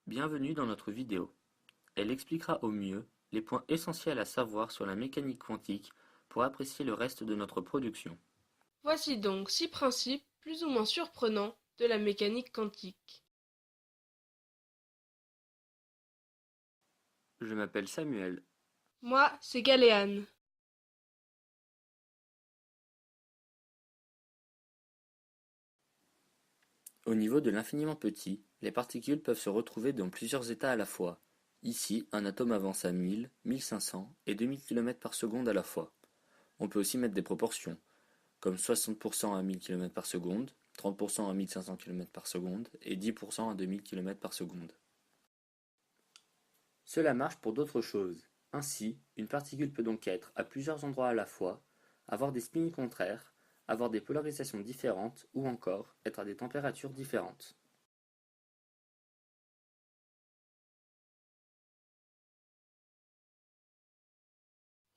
Bienvenue dans notre vidéo. Elle expliquera au mieux les points essentiels à savoir sur la mécanique quantique pour apprécier le reste de notre production. Voici donc 6 principes plus ou moins surprenants de la mécanique quantique. Je m'appelle Samuel. Moi, c'est Galéane. Au niveau de l'infiniment petit, les particules peuvent se retrouver dans plusieurs états à la fois. Ici, un atome avance à 1000, 1500 et 2000 km par seconde à la fois. On peut aussi mettre des proportions, comme 60% à 1000 km par seconde, 30% à 1500 km par seconde et 10% à 2000 km par seconde. Cela marche pour d'autres choses. Ainsi, une particule peut donc être à plusieurs endroits à la fois, avoir des spins contraires, avoir des polarisations différentes ou encore être à des températures différentes.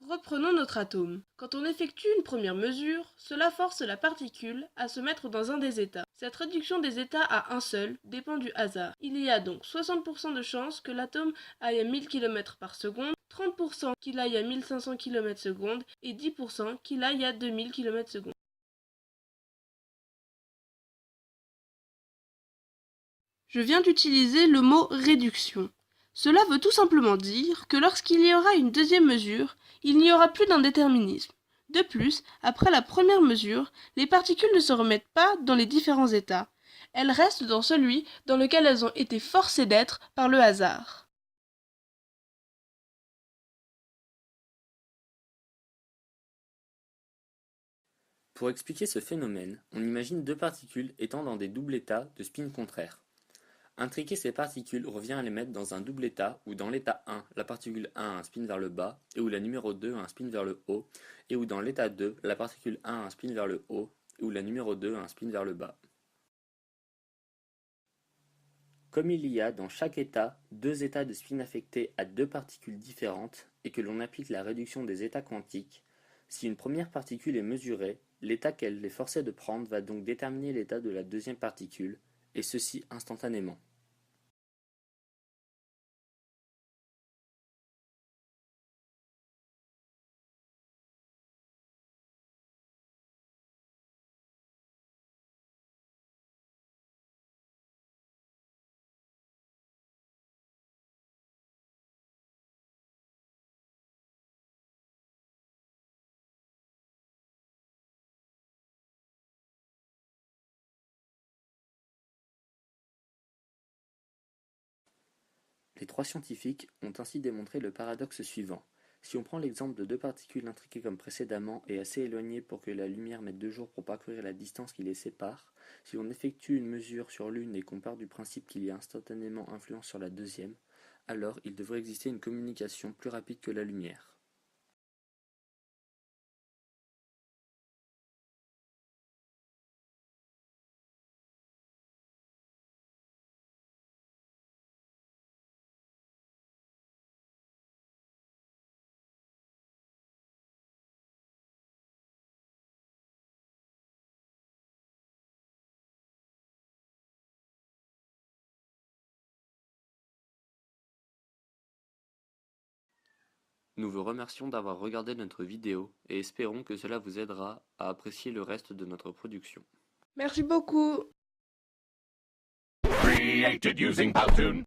Reprenons notre atome. Quand on effectue une première mesure, cela force la particule à se mettre dans un des états. Cette réduction des états à un seul dépend du hasard. Il y a donc 60% de chances que l'atome aille à 1000 km par seconde, 30% qu'il aille à 1500 km seconde et 10% qu'il aille à 2000 km seconde. Je viens d'utiliser le mot réduction. Cela veut tout simplement dire que lorsqu'il y aura une deuxième mesure, il n'y aura plus d'indéterminisme. De plus, après la première mesure, les particules ne se remettent pas dans les différents états. Elles restent dans celui dans lequel elles ont été forcées d'être par le hasard. Pour expliquer ce phénomène, on imagine deux particules étant dans des doubles états de spin contraires. Intriquer ces particules revient à les mettre dans un double état où dans l'état 1, la particule 1 a un spin vers le bas et où la numéro 2 a un spin vers le haut, et où dans l'état 2, la particule 1 a un spin vers le haut et où la numéro 2 a un spin vers le bas. Comme il y a dans chaque état deux états de spin affectés à deux particules différentes et que l'on applique la réduction des états quantiques, si une première particule est mesurée, l'état qu'elle est forcée de prendre va donc déterminer l'état de la deuxième particule, et ceci instantanément. Les trois scientifiques ont ainsi démontré le paradoxe suivant. Si on prend l'exemple de deux particules intriquées comme précédemment et assez éloignées pour que la lumière mette 2 jours pour parcourir la distance qui les sépare, si on effectue une mesure sur l'une et qu'on part du principe qu'il y a instantanément influence sur la deuxième, alors il devrait exister une communication plus rapide que la lumière. Nous vous remercions d'avoir regardé notre vidéo et espérons que cela vous aidera à apprécier le reste de notre production. Merci beaucoup. Created using Powtoon.